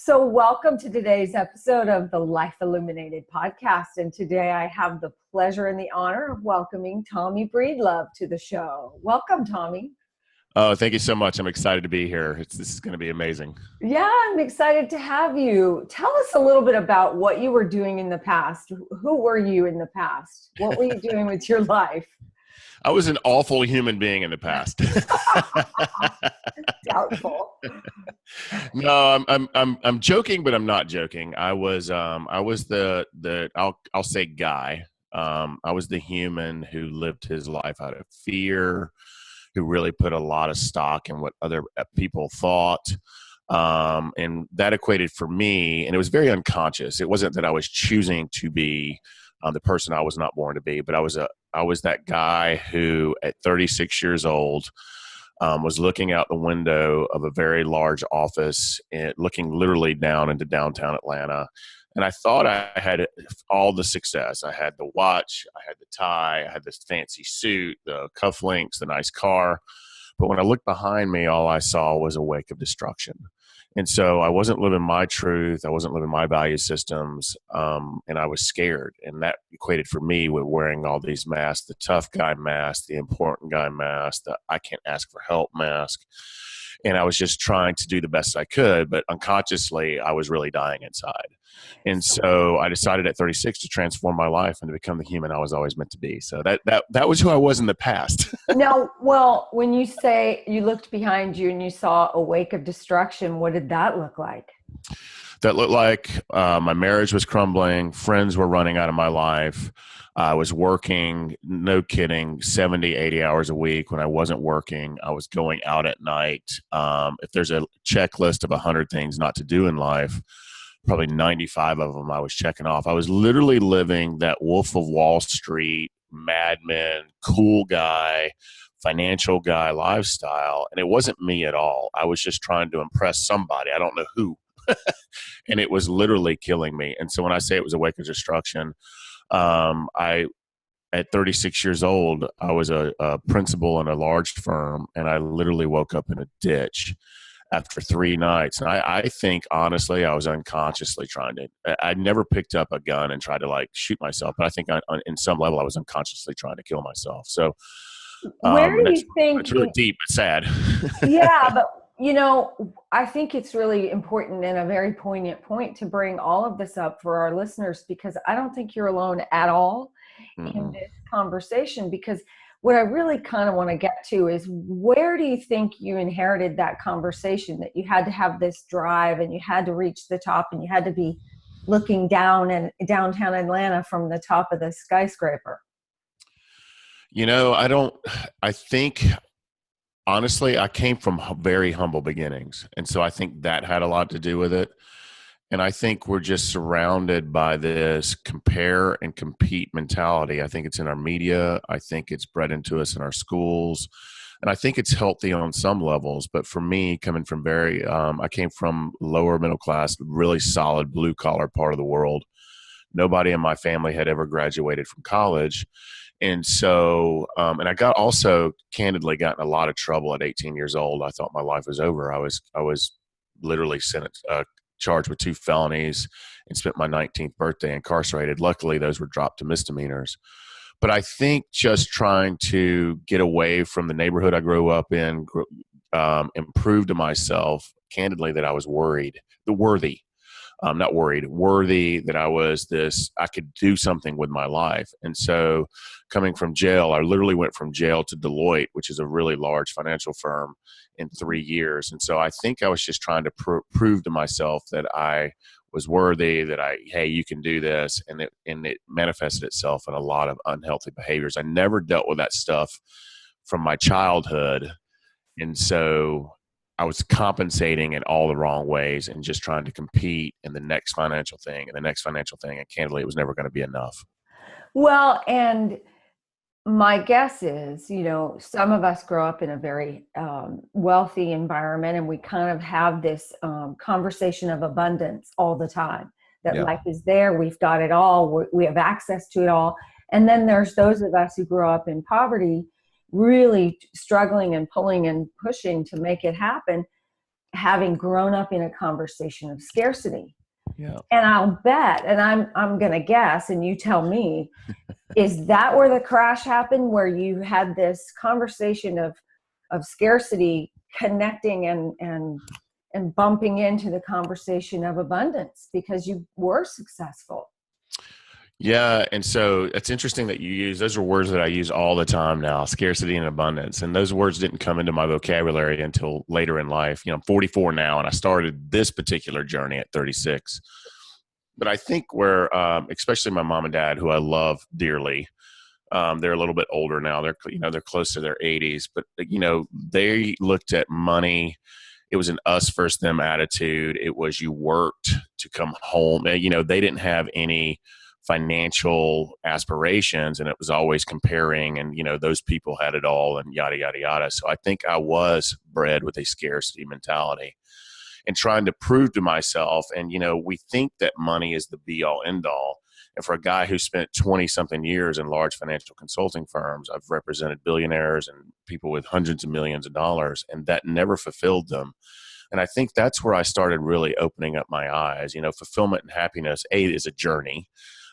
So, welcome to today's episode of the Life Illuminated podcast. And today I have the pleasure and the honor of welcoming Tommy Breedlove to the show. Welcome, Tommy. Oh, thank you so much. I'm excited to be here. This is going to be amazing. Yeah, I'm excited to have you. Tell us a little bit about what you were doing in the past. Who were you in the past? What were you doing with your life? I was an awful human being in the past. Doubtful. No, I'm joking, but I'm not joking. I was the I'll say guy. I was the human who lived his life out of fear, who really put a lot of stock in what other people thought. And that equated for me, and it was very unconscious. It wasn't that I was choosing to be the person I was not born to be, but I was that guy who at 36 years old was looking out the window of a very large office and looking literally down into downtown Atlanta. And I thought I had all the success. I had the watch, I had the tie, I had this fancy suit, the cufflinks, the nice car. But when I looked behind me, all I saw was a wake of destruction. And so I wasn't living my truth. I wasn't living my value systems. And I was scared. And that equated for me with wearing all these masks, the tough guy mask, the important guy mask, the I can't ask for help mask. And I was just trying to do the best I could, but unconsciously I was really dying inside. And so I decided at 36 to transform my life and to become the human I was always meant to be. So that was who I was in the past. Now, well, when you say you looked behind you and you saw a wake of destruction, what did that look like? That looked like my marriage was crumbling. Friends were running out of my life. I was working, no kidding, 70, 80 hours a week. When I wasn't working, I was going out at night. If there's a checklist of 100 things not to do in life, probably 95 of them I was checking off. I was literally living that Wolf of Wall Street, Mad Men, cool guy, financial guy lifestyle. And it wasn't me at all. I was just trying to impress somebody. I don't know who. And it was literally killing me. And so when I say it was a wake of destruction, at 36 years old, I was a principal in a large firm, and I literally woke up in a ditch after 3 nights. And I think, honestly, I was unconsciously I never picked up a gun and tried to like shoot myself, but I think in some level I was unconsciously trying to kill myself. So Where do you think it's really deep, but sad. Yeah, but I think it's really important and a very poignant point to bring all of this up for our listeners, because I don't think you're alone at all in this conversation. Because what I really kind of want to get to is, where do you think you inherited that conversation that you had to have this drive and you had to reach the top and you had to be looking down in downtown Atlanta from the top of the skyscraper? I think, honestly, I came from very humble beginnings. And so I think that had a lot to do with it. And I think we're just surrounded by this compare and compete mentality. I think it's in our media. I think it's bred into us in our schools. And I think it's healthy on some levels. But for me, coming from I came from lower middle class, really solid blue collar part of the world. Nobody in my family had ever graduated from college. And so, and I candidly got in a lot of trouble at 18 years old. I thought my life was over. I was literally charged with 2 felonies and spent my 19th birthday incarcerated. Luckily, those were dropped to misdemeanors. But I think just trying to get away from the neighborhood I grew up in, and prove to myself, candidly, that I was worthy, that I could do something with my life. And so coming from jail, I literally went from jail to Deloitte, which is a really large financial firm, in 3 years. And so I think I was just trying to prove to myself that I was worthy, that hey, you can do this. And it manifested itself in a lot of unhealthy behaviors. I never dealt with that stuff from my childhood. And so I was compensating in all the wrong ways and just trying to compete in the next financial thing and the next financial thing. And candidly, it was never going to be enough. Well, and my guess is, some of us grow up in a very wealthy environment, and we kind of have this conversation of abundance all the time, that life is there. We've got it all. We have access to it all. And then there's those of us who grow up in poverty, really struggling and pulling and pushing to make it happen. having grown up in a conversation of scarcity. Yeah. And I'll bet, and I'm going to guess, and you tell me, is that where the crash happened, where you had this conversation of scarcity connecting and bumping into the conversation of abundance because you were successful? Yeah, and so it's interesting that you use those are words that I use all the time now, scarcity and abundance. And those words didn't come into my vocabulary until later in life. You know, I'm 44 now, and I started this particular journey at 36. But I think where, especially my mom and dad, who I love dearly, they're a little bit older now. They're close to their 80s, but they looked at money. It was an us versus them attitude. It was you worked to come home. They didn't have any financial aspirations, and it was always comparing, and those people had it all, and yada yada yada. So I think I was bred with a scarcity mentality and trying to prove to myself. And we think that money is the be all end all. And for a guy who spent 20 something years in large financial consulting firms, I've represented billionaires and people with hundreds of millions of dollars, and that never fulfilled them. And I think that's where I started really opening up my eyes. Fulfillment and happiness, A, is a journey.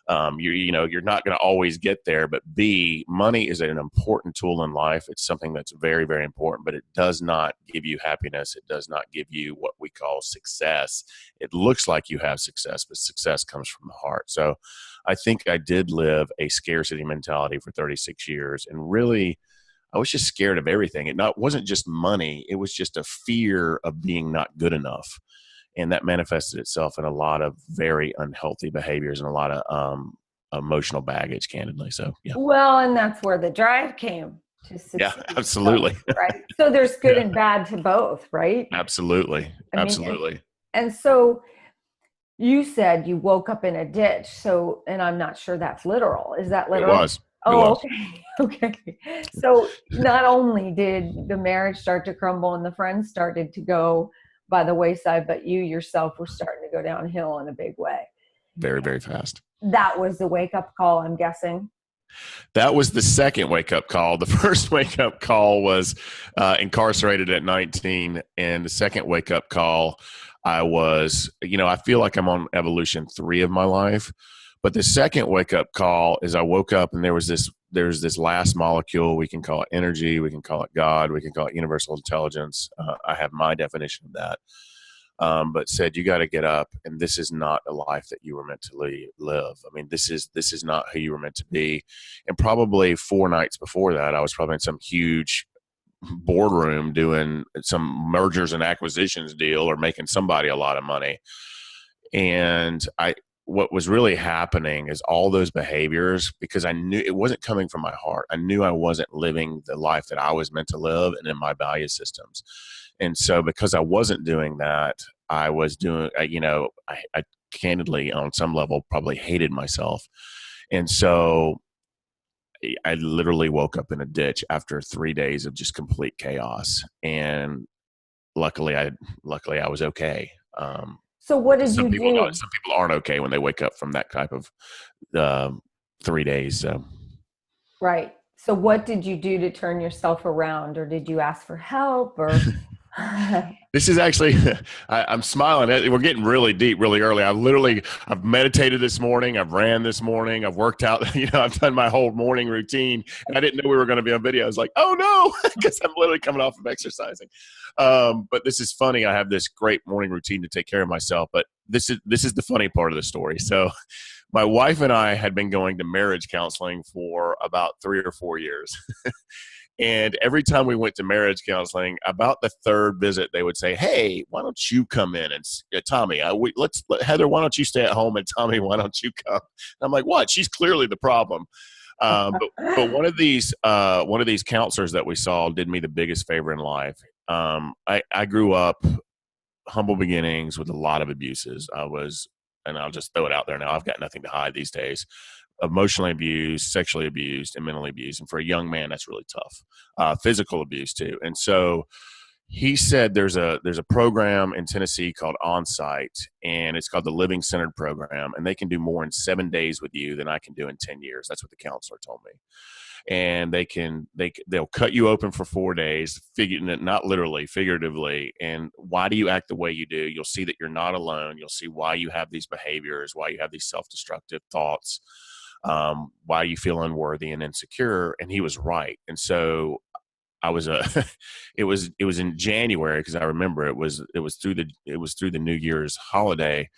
You're not going to always get there, but B, money is an important tool in life. It's something that's very, very important, but it does not give you happiness. It does not give you what we call success. It looks like you have success, but success comes from the heart. So I think I did live a scarcity mentality for 36 years, and really, I was just scared of everything. It wasn't just money. It was just a fear of being not good enough. And that manifested itself in a lot of very unhealthy behaviors and a lot of emotional baggage, candidly. So, yeah. Well, and that's where the drive came to succeed. Yeah, absolutely. Right. So there's good and bad to both, right? Absolutely. Absolutely. And so you said you woke up in a ditch. So, and I'm not sure that's literal. Is that literal? It was. Okay. Okay. So not only did the marriage start to crumble and the friends started to go by the wayside, but you yourself were starting to go downhill in a big way. Very, very fast. That was the wake-up call, I'm guessing. That was the second wake-up call. The first wake-up call was incarcerated at 19, and the second wake-up call, I feel like I'm on evolution 3 of my life. But the second wake-up call is I woke up and there's this last molecule. We can call it energy. We can call it God. We can call it universal intelligence. I have my definition of that. But said, you got to get up, and this is not a life that you were meant to live. I mean, this is not who you were meant to be. And probably 4 nights before that, I was probably in some huge boardroom doing some mergers and acquisitions deal or making somebody a lot of money. And what was really happening is all those behaviors, because I knew it wasn't coming from my heart. I knew I wasn't living the life that I was meant to live and in my value systems. And so because I wasn't doing that, I was doing, I candidly on some level probably hated myself. And so I literally woke up in a ditch after 3 days of just complete chaos. And luckily I was okay. So what did you do? Some people aren't okay when they wake up from that type of 3 days. So. Right. So what did you do to turn yourself around, or did you ask for help, or? This is actually, I'm smiling. We're getting really deep really early. I've meditated this morning. I've ran this morning. I've worked out. I've done my whole morning routine. And I didn't know we were going to be on video. I was like, oh no, because I'm literally coming off of exercising. But this is funny. I have this great morning routine to take care of myself. But this is the funny part of the story. So my wife and I had been going to marriage counseling for about 3 or 4 years. And every time we went to marriage counseling, about the 3rd visit, they would say, hey, why don't you come in? And Tommy, Heather, why don't you stay at home? And Tommy, why don't you come? And I'm like, what? She's clearly the problem. But one of these counselors that we saw did me the biggest favor in life. I grew up humble beginnings with a lot of abuses. And I'll just throw it out there now, I've got nothing to hide these days. Emotionally abused, sexually abused, and mentally abused. And for a young man, that's really tough. Physical abuse too. And so He said there's a program in Tennessee called Onsite, and it's called the Living Centered Program, and they can do more in 7 days with you than I can do in 10 years. That's what the counselor told me. And they'll cut you open for 4 days, not literally, figuratively. And why do you act the way you do? You'll see that you're not alone. You'll see why you have these behaviors, why you have these self-destructive thoughts, why you feel unworthy and insecure. And he was right. And so I was it was in January, because I remember it was through the New Year's holiday,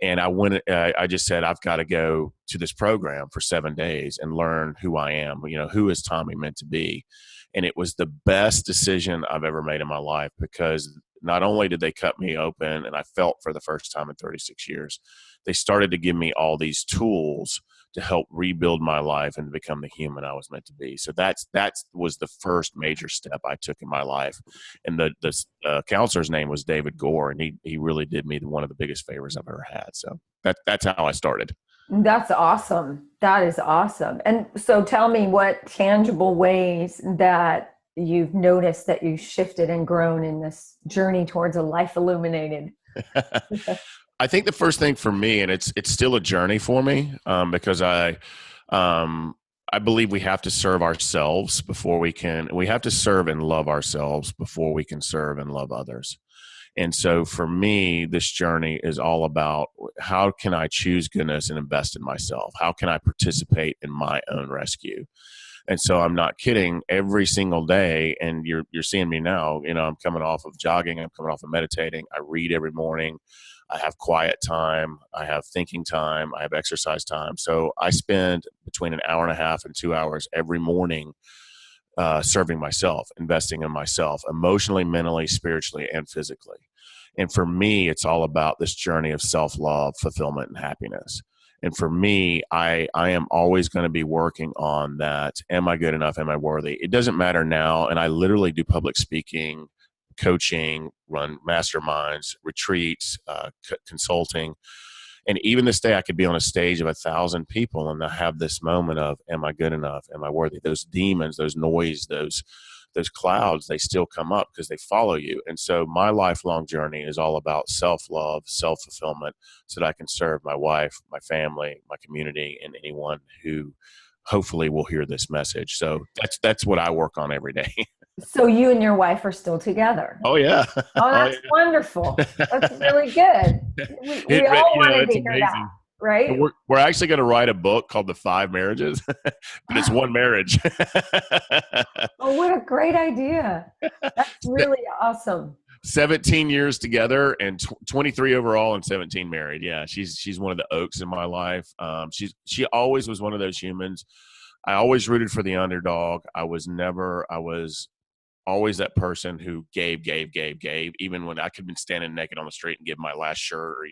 and I went. I just said, I've got to go to this program for 7 days and learn who I am. Who is Tommy meant to be? And it was the best decision I've ever made in my life, because not only did they cut me open and I felt for the first time in 36 years, they started to give me all these tools to help rebuild my life and to become the human I was meant to be. So that was the first major step I took in my life. And the counselor's name was David Gore, and he really did me one of the biggest favors I've ever had. So that's how I started. That's awesome. That is awesome. And so tell me what tangible ways that you've noticed that you shifted and grown in this journey towards a life illuminated. I think the first thing for me, and it's still a journey for me, because I believe we have to serve ourselves before we have to serve and love ourselves before we can serve and love others. And so for me, this journey is all about, how can I choose goodness and invest in myself? How can I participate in my own rescue? And so I'm not kidding, every single day, and you're seeing me now, I'm coming off of jogging, I'm coming off of meditating, I read every morning, I have quiet time, I have thinking time, I have exercise time. So I spend between an hour and a half and 2 hours every morning serving myself, investing in myself, emotionally, mentally, spiritually, and physically. And for me, it's all about this journey of self-love, fulfillment, and happiness. And for me, I am always going to be working on that. Am I good enough? Am I worthy? It doesn't matter now. And I literally do public speaking, coaching, run masterminds, retreats, consulting. And even this day, I could be on a stage of 1,000 people and I have this moment of, am I good enough? Am I worthy? Those demons, those noise, those clouds, they still come up because they follow you. And so my lifelong journey is all about self-love, self-fulfillment, so that I can serve my wife, my family, my community, and anyone who hopefully will hear this message. So that's what I work on every day. So you and your wife are still together. Oh yeah. Oh, that's wonderful. That's really good. We all wanted to hear that, right? We're actually going to write a book called The 5 Marriages, but it's one marriage. Oh, what a great idea. That's really awesome. 17 years together and 23 overall and 17 married. Yeah, she's one of the oaks in my life. She always was one of those humans. I always rooted for the underdog. I was always that person who gave, even when I could have been standing naked on the street and give my last shirt or,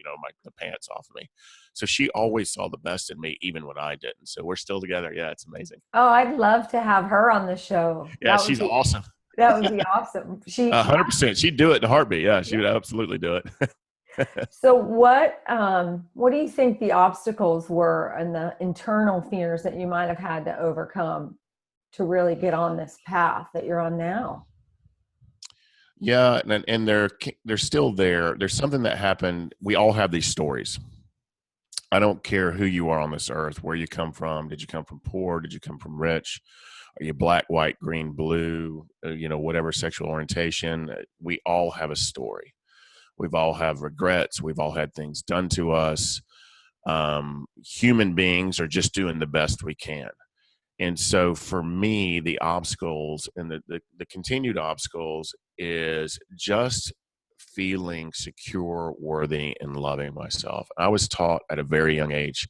the pants off of me. So she always saw the best in me, even when I didn't. So we're still together. Yeah, it's amazing. Oh, I'd love to have her on the show. Yeah, she's awesome. That would be awesome. 100%. She'd do it in a heartbeat. Yeah, she would absolutely do it. So what do you think the obstacles were and the internal fears that you might have had to overcome to really get on this path that you're on now? Yeah, and they're still there. There's something that happened. We all have these stories. I don't care who you are on this earth, where you come from. Did you come from poor? Did you come from rich? Are you black, white, green, blue? Whatever sexual orientation. We all have a story. We've all have regrets. We've all had things done to us. Human beings are just doing the best we can. And so for me, the obstacles and the continued obstacles is just feeling secure, worthy, and loving myself. I was taught at a very young age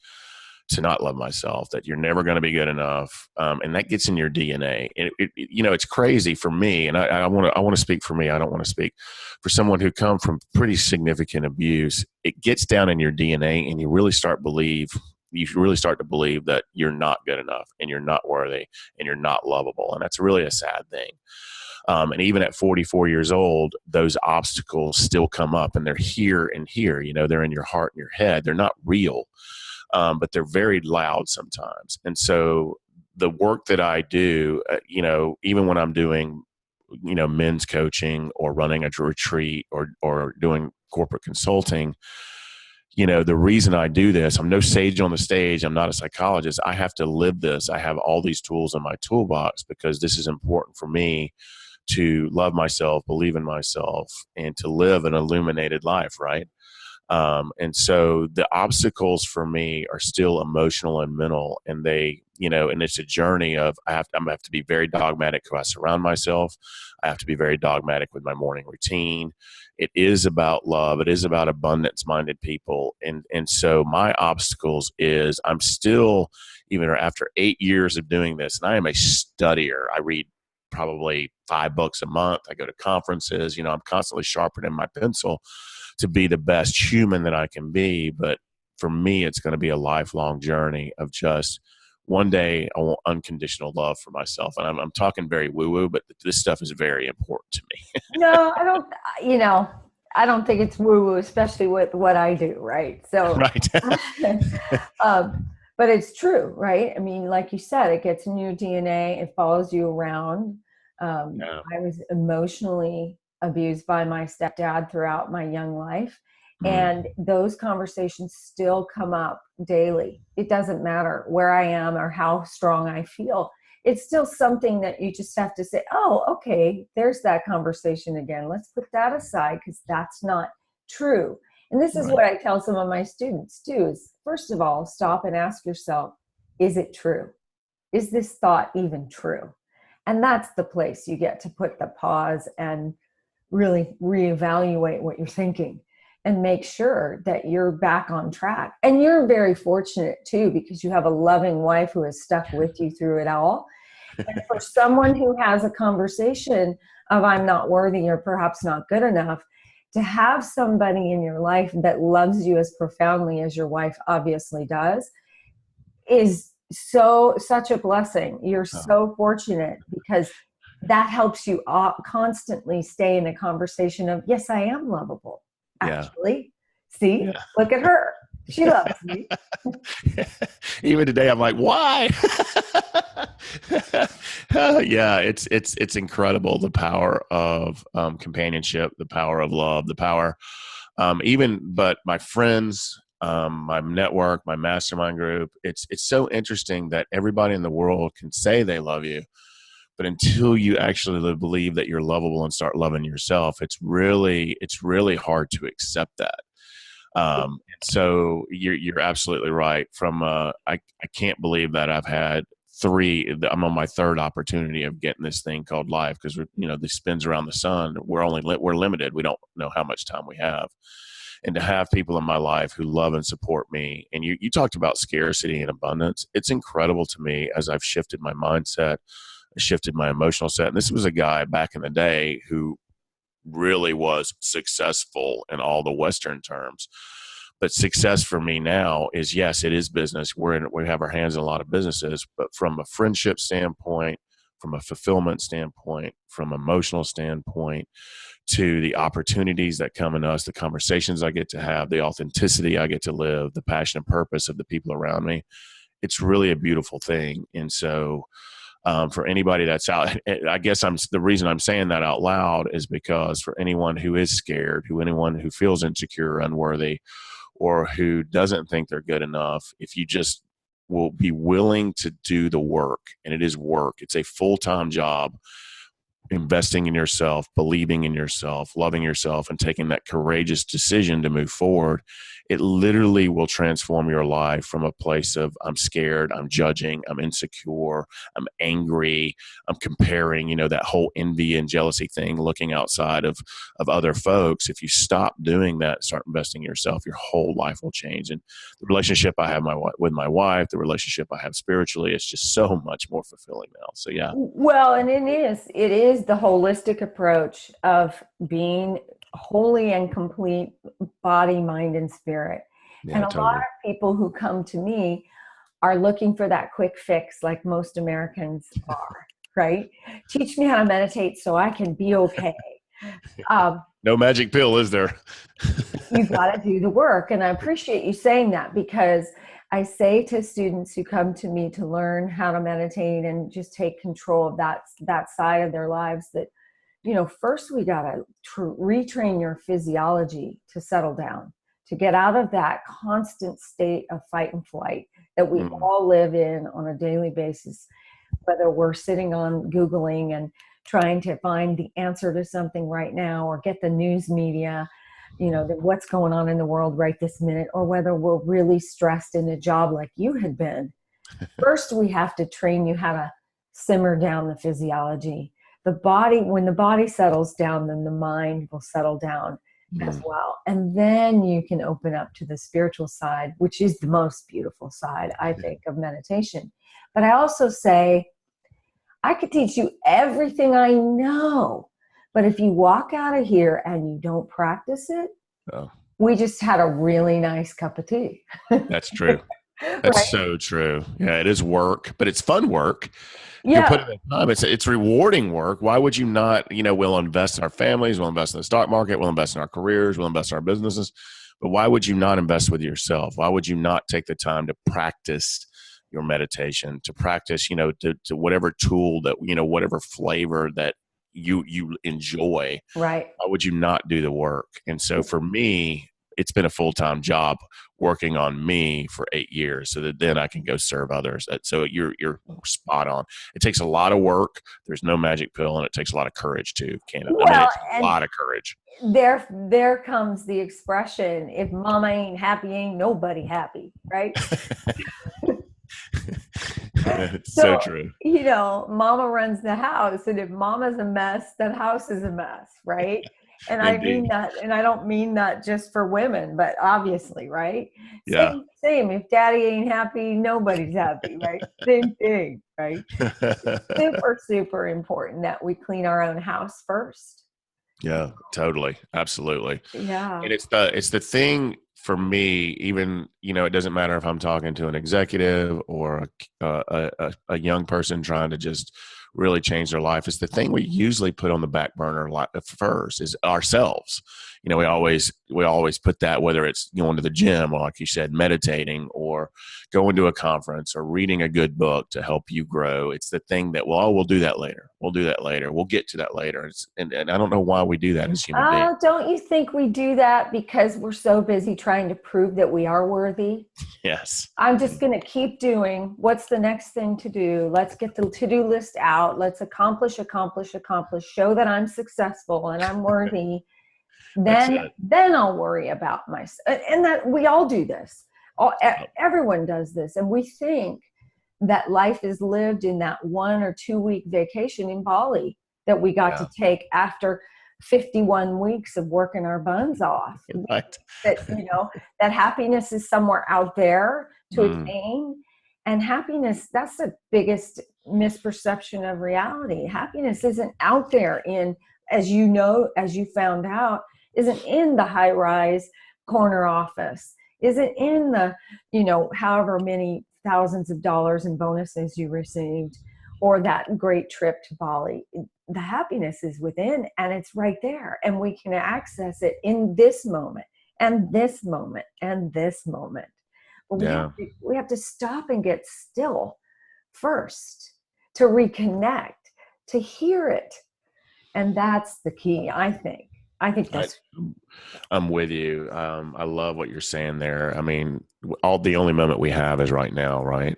to not love myself, that you're never going to be good enough. And that gets in your DNA. And it's crazy for me. And I want to speak for me. I don't want to speak for someone who come from pretty significant abuse. It gets down in your DNA and you really start to believe that you're not good enough and you're not worthy and you're not lovable. And that's really a sad thing. And even at 44 years old, those obstacles still come up and they're here and here, they're in your heart and your head. They're not real, but they're very loud sometimes. And so the work that I do, even when I'm doing men's coaching or running a retreat or doing corporate consulting, the reason I do this, I'm no sage on the stage. I'm not a psychologist. I have to live this. I have all these tools in my toolbox because this is important for me to love myself, believe in myself, and to live an illuminated life, right? And so the obstacles for me are still emotional and mental, and and it's a journey of I'm going to have to be very dogmatic who I surround myself. I have to be very dogmatic with my morning routine. It is about love. It is about abundance-minded people. And so my obstacles is I'm still, even after 8 years of doing this, and I am a studier. I read probably 5 books a month. I go to conferences. I'm constantly sharpening my pencil to be the best human that I can be. But for me, it's going to be a lifelong journey of just one day I want unconditional love for myself. And I'm talking very woo-woo, but this stuff is very important to me. No, I don't think it's woo-woo, especially with what I do, right? So, Right. but it's true, right? I mean, like you said, it gets in your DNA, it follows you around. Yeah. I was emotionally abused by my stepdad throughout my young life. Mm. And those conversations still come up daily. It doesn't matter where I am or how strong I feel. It's still something that you just have to say, oh, okay, there's that conversation again. Let's put that aside because that's not true. And this is Right. what I tell some of my students too, is first of all, stop and ask yourself, is it true? Is this thought even true? And that's the place you get to put the pause and really reevaluate what you're thinking and make sure that you're back on track. And you're very fortunate too, because you have a loving wife who has stuck with you through it all. And for someone who has a conversation of I'm not worthy or perhaps not good enough, to have somebody in your life that loves you as profoundly as your wife obviously does is such a blessing. You're so fortunate because that helps you constantly stay in a conversation of, yes, I am lovable. Actually, see, Yeah. Look at her. She loves me. Even today, I'm like, why? Yeah, it's incredible, the power of companionship, the power of love, the power, but my friends, my network, my mastermind group, it's so interesting that everybody in the world can say they love you, but until you actually believe that you're lovable and start loving yourself, it's really hard to accept that. So you're absolutely right. I can't believe that I've had I'm on my third opportunity of getting this thing called life, because this spins around the sun. We're limited. We don't know how much time we have. And to have people in my life who love and support me. And you talked about scarcity and abundance. It's incredible to me as I've shifted my mindset, shifted my emotional set. And this was a guy back in the day who really was successful in all the Western terms. But success for me now is, yes, it is business. We have our hands in a lot of businesses, but from a friendship standpoint, from a fulfillment standpoint, from emotional standpoint, to the opportunities that come in us, the conversations I get to have, the authenticity I get to live, the passion and purpose of the people around me, it's really a beautiful thing. And so for anybody that's out, I guess the reason I'm saying that out loud is because for anyone who is scared, anyone who feels insecure, unworthy, or who doesn't think they're good enough, if you just will be willing to do the work, and it is work, it's a full-time job, investing in yourself, believing in yourself, loving yourself, and taking that courageous decision to move forward, it literally will transform your life from a place of I'm scared, I'm judging, I'm insecure, I'm angry, I'm comparing, that whole envy and jealousy thing, looking outside of other folks. If you stop doing that, start investing in yourself, your whole life will change. And the relationship I have with my wife, the relationship I have spiritually, is just so much more fulfilling now. So yeah. Well, and it is the holistic approach of being wholly and complete body, mind, and spirit. Yeah, And a totally. lot of people who come to me are looking for that quick fix, like most Americans are, right? Teach me how to meditate so I can be okay. No magic pill, is there? You got to do the work. And I appreciate you saying that, because I say to students who come to me to learn how to meditate and just take control of that side of their lives, that first we got to retrain your physiology to settle down, to get out of that constant state of fight and flight that we all live in on a daily basis, whether we're sitting on Googling and trying to find the answer to something right now, or get the news media, what's going on in the world right this minute, or whether we're really stressed in a job like you had been. First, we have to train you how to simmer down the physiology. When the body settles down, then the mind will settle down as well. And then you can open up to the spiritual side, which is the most beautiful side, I think, of meditation. But I also say, I could teach you everything I know, but if you walk out of here and you don't practice it, we just had a really nice cup of tea. That's true. That's right? So true. Yeah, it is work, but it's fun work. Yeah. You put in the time. It's rewarding work. Why would you not? We'll invest in our families. We'll invest in the stock market. We'll invest in our careers. We'll invest in our businesses. But why would you not invest with yourself? Why would you not take the time to practice your meditation, to practice, to whatever tool that, whatever flavor that you enjoy? Right. Why would you not do the work? And so for me, it's been a full-time job working on me for 8 years so that then I can go serve others. So you're spot on. It takes a lot of work. There's no magic pill, and it takes a lot of courage too, Candace. Well, it's a lot of courage. There comes the expression, if mama ain't happy, ain't nobody happy, right? So true. Mama runs the house, and if mama's a mess, that house is a mess, right? And I mean that, and I don't mean that just for women, but obviously, right? Yeah. Same. If daddy ain't happy, nobody's happy, right? Same thing, right? Super, super important that we clean our own house first. Yeah, totally. Absolutely. Yeah. And it's the thing for me, even, it doesn't matter if I'm talking to an executive or a young person trying to just really change their life. It's the thing we usually put on the back burner first is ourselves. We always put that, whether it's going to the gym or, like you said, meditating or going to a conference or reading a good book to help you grow. It's the thing that, we'll do that later. We'll do that later. We'll get to that later. And I don't know why we do that as human beings. Don't you think we do that because we're so busy trying to prove that we are worthy? Yes. I'm just going to keep doing what's the next thing to do. Let's get the to-do list out. Let's accomplish, show that I'm successful and I'm worthy. Then I'll worry about myself. And that we all do this. Everyone does this. And we think that life is lived in that 1 or 2 week vacation in Bali that we got to take after 51 weeks of working our buns off. Right. That happiness is somewhere out there to attain. And happiness, that's the biggest misperception of reality. Happiness isn't out there as you found out, isn't in the high-rise corner office, isn't in the, however many thousands of dollars in bonuses you received, or that great trip to Bali. The happiness is within, and it's right there. And we can access it in this moment, and this moment, and this moment. But we have to stop and get still first to reconnect, to hear it. And that's the key, I think. I'm with you. I love what you're saying there. I mean, the only moment we have is right now, right?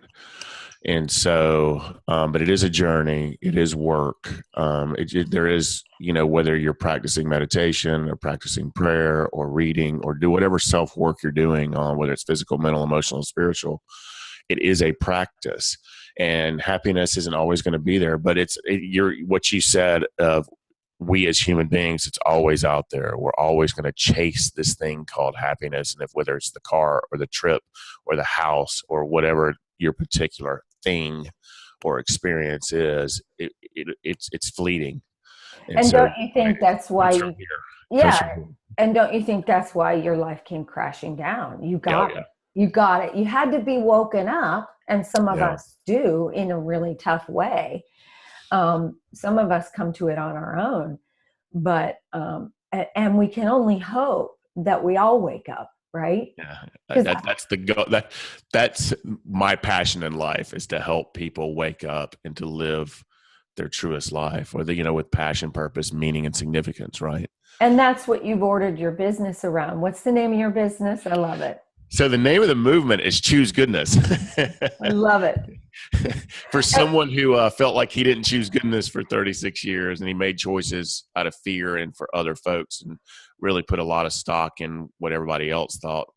And so, but it is a journey. It is work. There is, whether you're practicing meditation or practicing prayer or reading or do whatever self-work you're doing on, whether it's physical, mental, emotional, spiritual, it is a practice. And happiness isn't always going to be there, but what you said of, we as human beings, it's always out there. We're always going to chase this thing called happiness. And whether it's the car or the trip or the house or whatever your particular thing or experience is, it's fleeting. And so, don't you think that's why and don't you think that's why your life came crashing down? You got it. You got it. You had to be woken up, and some of us do in a really tough way. Some of us come to it on our own, but and we can only hope that we all wake up, right? Yeah, that's my passion in life, is to help people wake up and to live their truest life, or with passion, purpose, meaning, and significance, right? And that's what you've ordered your business around. What's the name of your business? I love it. So the name of the movement is Choose Goodness. I love it. For someone who felt like he didn't choose goodness for 36 years, and he made choices out of fear and for other folks, and really put a lot of stock in what everybody else thought.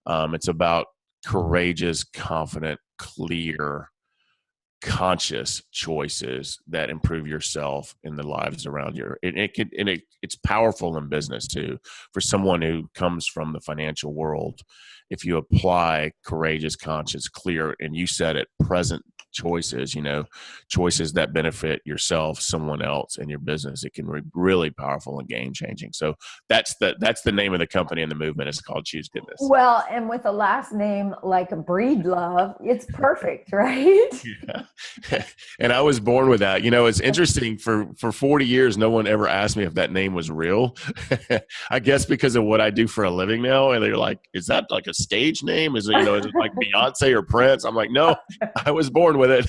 It's about courageous, confident, clear, conscious choices that improve yourself and the lives around you. It's powerful in business too. For someone who comes from the financial world, if you apply courageous, conscious, clear, and you said it, present choices, choices that benefit yourself, someone else, and your business, it can be really powerful and game changing. So that's the name of the company and the movement. It's called Choose Goodness. Well, and with a last name like Breedlove, it's perfect, right? Yeah. And I was born with that. It's interesting, for 40 years, no one ever asked me if that name was real. I guess because of what I do for a living now. And they're like, is that like a stage name? Is it like Beyonce or Prince? I'm like, no, I was born with it.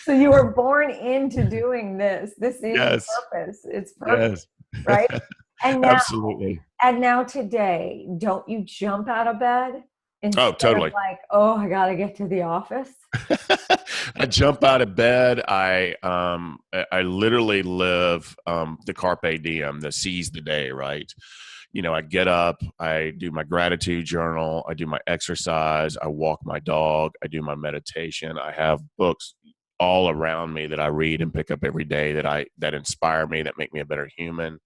So you were born into doing this. This is Yes. purpose. It's perfect, Yes. right? And now, Absolutely. and now today, don't you jump out of bed instead Oh, totally. of like, oh, I got to get to the office? I jump out of bed. I literally live the carpe diem, the seize the day, right? I get up, I do my gratitude journal, I do my exercise, I walk my dog, I do my meditation. I have books all around me that I read and pick up every day that inspire me, that make me a better human.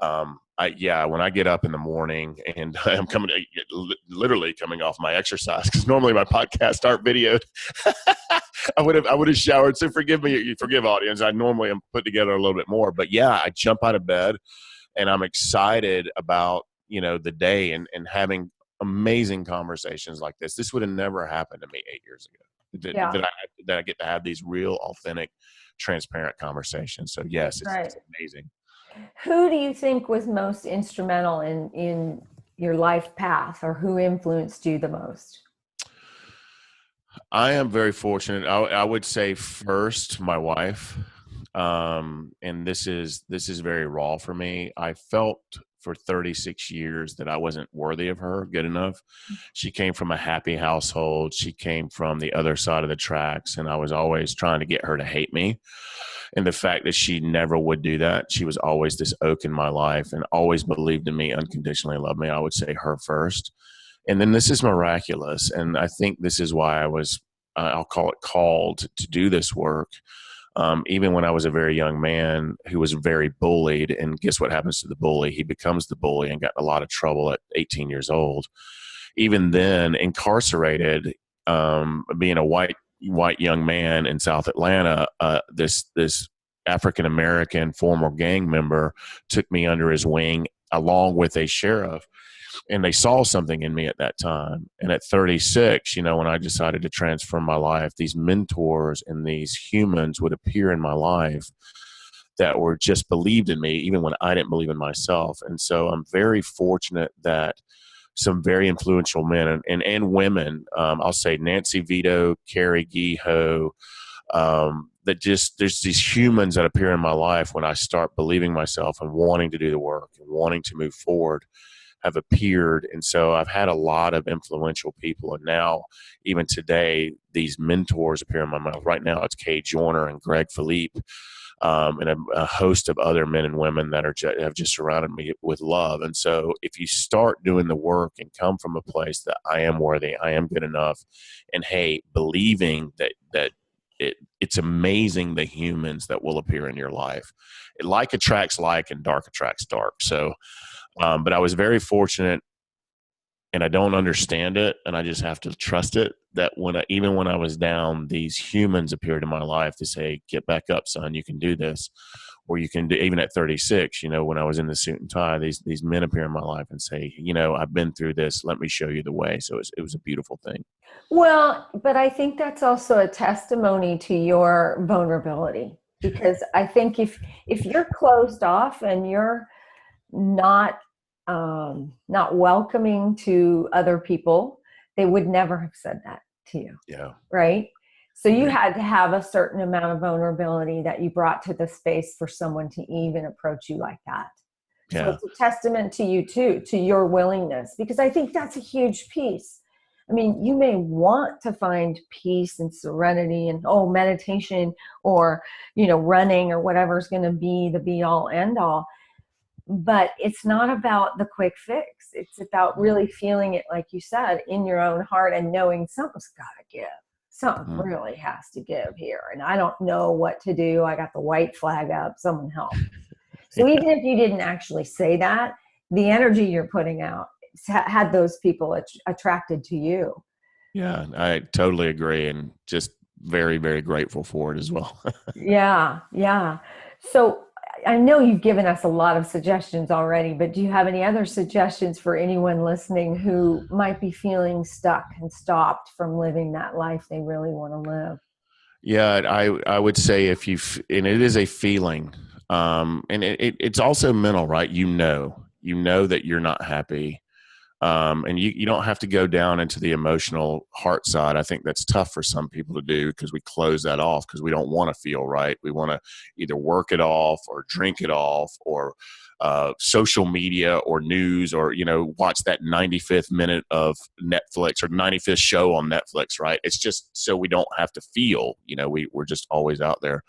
When I get up in the morning, and I'm literally coming off my exercise, because normally my podcasts aren't videoed. I would have showered. So forgive audience. I normally am put together a little bit more, but yeah, I jump out of bed and I'm excited about, the day, and having amazing conversations like this. This would have never happened to me 8 years ago. Yeah. That I get to have these real, authentic, transparent conversations. So yes, it's amazing. Who do you think was most instrumental in your life path, or who influenced you the most? I am very fortunate. I would say first, my wife. And this is very raw for me. I felt for 36 years that I wasn't worthy of her good enough. She came from a happy household. She came from the other side of the tracks, and I was always trying to get her to hate me. And the fact that she never would do that, she was always this oak in my life and always believed in me, unconditionally loved me. I would say her first. And then this is miraculous. And I think this is why I was, I'll call it, called to do this work. Even when I was a very young man who was very bullied, and guess what happens to the bully? He becomes the bully and got in a lot of trouble at 18 years old. Even then, incarcerated, being a white young man in South Atlanta, this African American former gang member took me under his wing along with a sheriff. And they saw something in me at that time. And at 36, when I decided to transform my life, these mentors and these humans would appear in my life that were just believed in me, even when I didn't believe in myself. And so I'm very fortunate that some very influential men and women, I'll say Nancy Vito, Carrie Geho, there's these humans that appear in my life when I start believing myself and wanting to do the work and wanting to move forward, have appeared. And so I've had a lot of influential people. And now, even today, these mentors appear in my mouth. Right now, it's Kay Joyner and Greg Philippe, and a host of other men and women that have just surrounded me with love. And so if you start doing the work and come from a place that I am worthy, I am good enough, and hey, believing that it's amazing the humans that will appear in your life. Like attracts like, and dark attracts dark. So but I was very fortunate, and I don't understand it, and I just have to trust it, that even when I was down, these humans appeared in my life to say, get back up, son, you can do this. Or you can do, even at 36, when I was in the suit and tie, these men appear in my life and say, I've been through this, let me show you the way. So it was a beautiful thing. Well, but I think that's also a testimony to your vulnerability, because I think if you're closed off and you're not welcoming to other people, they would never have said that to you. Yeah. Right. So you had to have a certain amount of vulnerability that you brought to the space for someone to even approach you like that. So Yeah. it's a testament to you too, to your willingness, because I think that's a huge piece. I mean, you may want to find peace and serenity and, meditation or, running or whatever's going to be the be all end all. But it's not about the quick fix. It's about really feeling it, like you said, in your own heart and knowing something's got to give. Something Mhm. really has to give here. And I don't know what to do. I got the white flag up. Someone help. So even if you didn't actually say that, the energy you're putting out had those people attracted to you. Yeah, I totally agree, and just very, very grateful for it as well. Yeah, yeah. So I know you've given us a lot of suggestions already, but do you have any other suggestions for anyone listening who might be feeling stuck and stopped from living that life they really want to live? Yeah, I would say and it is a feeling, and it's also mental, right? You know that you're not happy, and you don't have to go down into the emotional heart side. I think that's tough for some people to do because we close that off because we don't want to feel right. We want to either work it off or drink it off or social media or news or watch that 95th minute of Netflix or 95th show on Netflix, right? It's just so we don't have to feel. We're just always out there.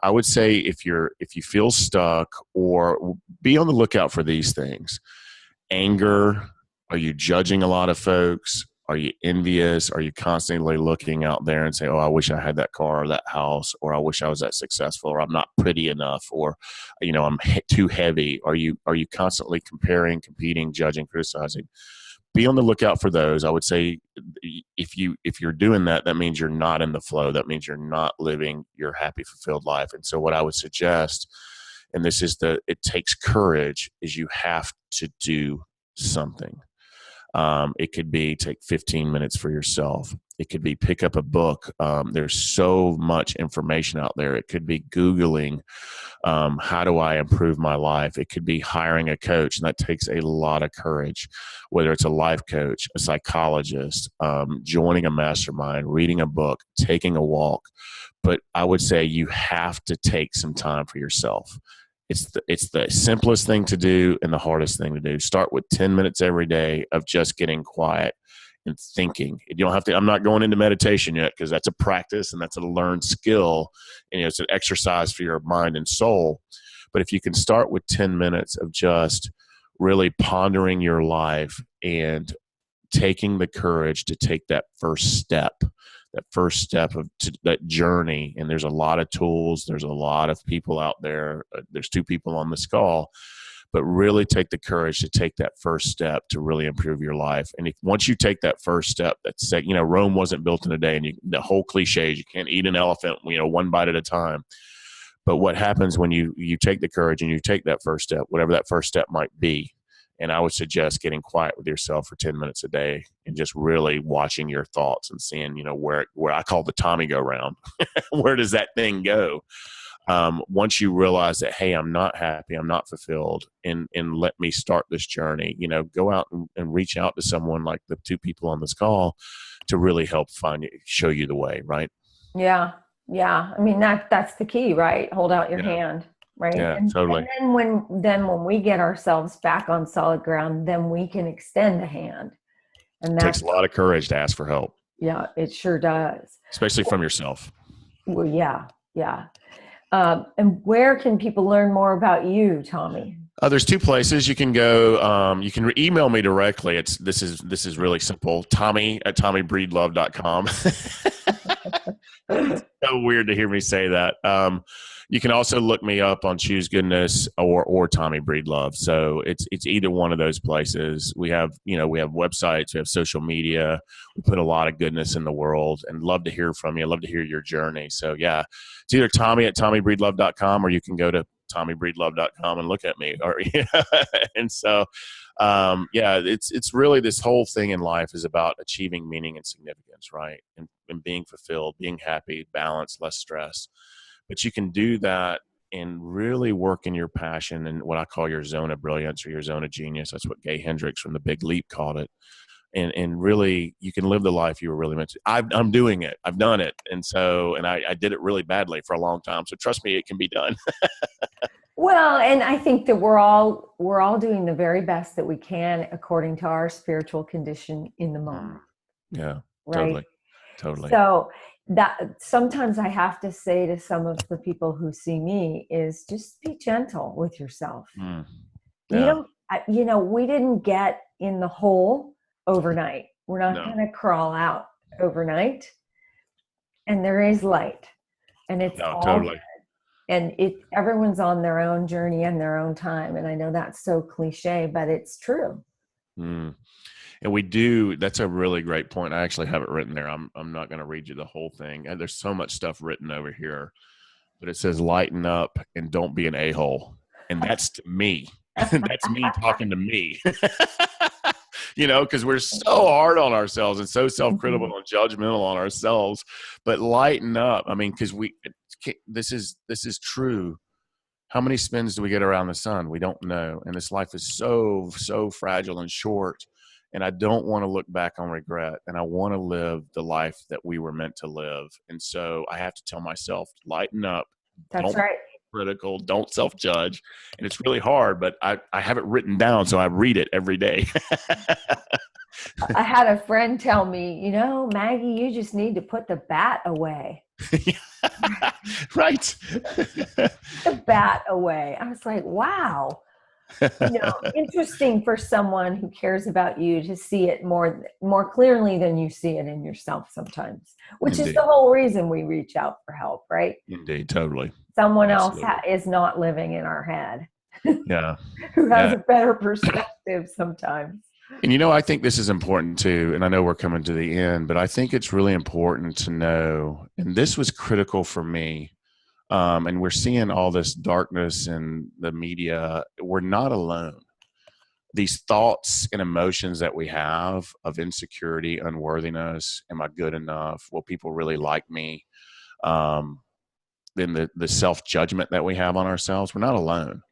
I would say if you feel stuck, or be on the lookout for these things: anger. Are you judging a lot of folks? Are you envious? Are you constantly looking out there and say, "Oh, I wish I had that car or that house," or "I wish I was that successful," or "I'm not pretty enough," or "I'm too heavy"? Are you constantly comparing, competing, judging, criticizing? Be on the lookout for those. I would say if you're doing that, that means you're not in the flow. That means you're not living your happy, fulfilled life. And so, what I would suggest, and this is it takes courage, is you have to do something. It could be take 15 minutes for yourself. It could be pick up a book. There's so much information out there. It could be Googling, how do I improve my life? It could be hiring a coach, and that takes a lot of courage, whether it's a life coach, a psychologist, joining a mastermind, reading a book, taking a walk. But I would say you have to take some time for yourself. It's the simplest thing to do and the hardest thing to do. Start with 10 minutes every day of just getting quiet and thinking. You don't have to. I'm not going into meditation yet because that's a practice and that's a learned skill, and it's an exercise for your mind and soul. But if you can start with 10 minutes of just really pondering your life and taking the courage to take that first step of that journey. And there's a lot of tools. There's a lot of people out there. There's 2 people on this call, but really take the courage to take that first step to really improve your life. And once you take that first step, Rome wasn't built in a day, and the whole cliche is you can't eat an elephant, one bite at a time. But what happens when you take the courage and you take that first step, whatever that first step might be? And I would suggest getting quiet with yourself for 10 minutes a day and just really watching your thoughts and seeing, where I call the Tommy go round. Where does that thing go? Once you realize that, hey, I'm not happy, I'm not fulfilled, and let me start this journey, go out and reach out to someone like the 2 people on this call to really help show you the way, right? Yeah. Yeah. I mean, that's the key, right? Hold out your Yeah. hand, right? Yeah, And totally. then when we get ourselves back on solid ground, then we can extend the hand. And It takes that's, a lot of courage to ask for help, yeah, it sure does. especially from yourself. Well, yeah. Yeah. And where can people learn more about you, Tommy? There's 2 places you can go. You can email me directly. This is really simple. Tommy@TommyBreedlove.com. It's so weird to hear me say that. You can also look me up on Choose Goodness or Tommy Breedlove. So it's either one of those places. We have websites, we have social media. We put a lot of goodness in the world, and love to hear from you. Love to hear your journey. So yeah, it's either Tommy@TommyBreedlove.com, or you can go to TommyBreedlove.com and look at me. Or and so it's really, this whole thing in life is about achieving meaning and significance, right? And being fulfilled, being happy, balance, less stress. But you can do that and really work in your passion and what I call your zone of brilliance or your zone of genius. That's what Gay Hendricks from The Big Leap called it. and really you can live the life you were really meant to. I'm doing it. I've done it. And I did it really badly for a long time. So trust me, it can be done. Well, and I think that we're all doing the very best that we can according to our spiritual condition in the moment. Yeah, Right. Totally. So that sometimes I have to say to some of the people who see me is just be gentle with yourself. Mm. You Yeah. don't, we didn't get in the hole overnight. We're not going to crawl out overnight. And there is light, and it's all totally. good. And everyone's on their own journey and their own time. And I know that's so cliche, but it's true. Mm. And that's a really great point. I actually have it written there. I'm not going to read you the whole thing. And there's so much stuff written over here, but it says lighten up and don't be an a-hole. And that's to me. That's me talking to me. Because we're so hard on ourselves and so self-critical and judgmental on ourselves. But lighten up. I mean, because this is true. How many spins do we get around the sun? We don't know. And this life is so, so fragile and short. And I don't want to look back on regret. And I want to live the life that we were meant to live. And so I have to tell myself, lighten up. That's right. Critical, don't self-judge. And it's really hard, but I have it written down, so I read it every day. I had a friend tell me, Maggie, you just need to put the bat away. Right. The bat away. I was like, wow. Interesting for someone who cares about you to see it more clearly than you see it in yourself sometimes, which Indeed. is the whole reason we reach out for help, right? Indeed, totally. Someone else is not living in our head. Yeah. Who has a better perspective sometimes. And I think this is important too, and I know we're coming to the end, but I think it's really important to know, and this was critical for me, and we're seeing all this darkness in the media. We're not alone. These thoughts and emotions that we have of insecurity, unworthiness, am I good enough? Will people really like me? Then the self-judgment that we have on ourselves, we're not alone.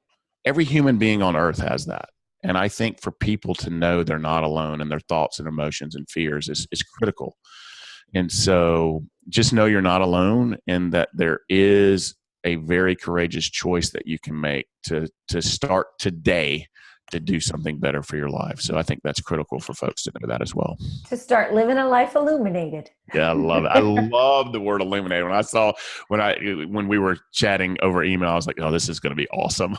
Every human being on earth has that. And I think for people to know they're not alone in their thoughts and emotions and fears is critical. And so just know you're not alone, and that there is a very courageous choice that you can make to start today to do something better for your life. So I think that's critical for folks to know that as well. To start living a life illuminated. Yeah, I love it. I love the word illuminated. When we were chatting over email, I was like, oh, this is going to be awesome.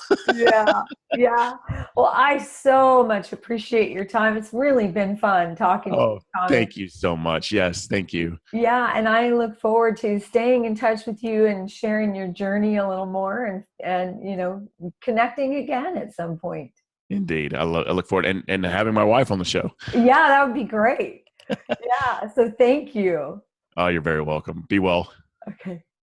Yeah. Well, I so much appreciate your time. It's really been fun talking to you, Thomas. Thank you so much. Yes, thank you. Yeah, and I look forward to staying in touch with you and sharing your journey a little more and connecting again at some point. Indeed. I look forward and having my wife on the show. Yeah, that would be great. Yeah. So thank you. Oh, you're very welcome. Be well. Okay.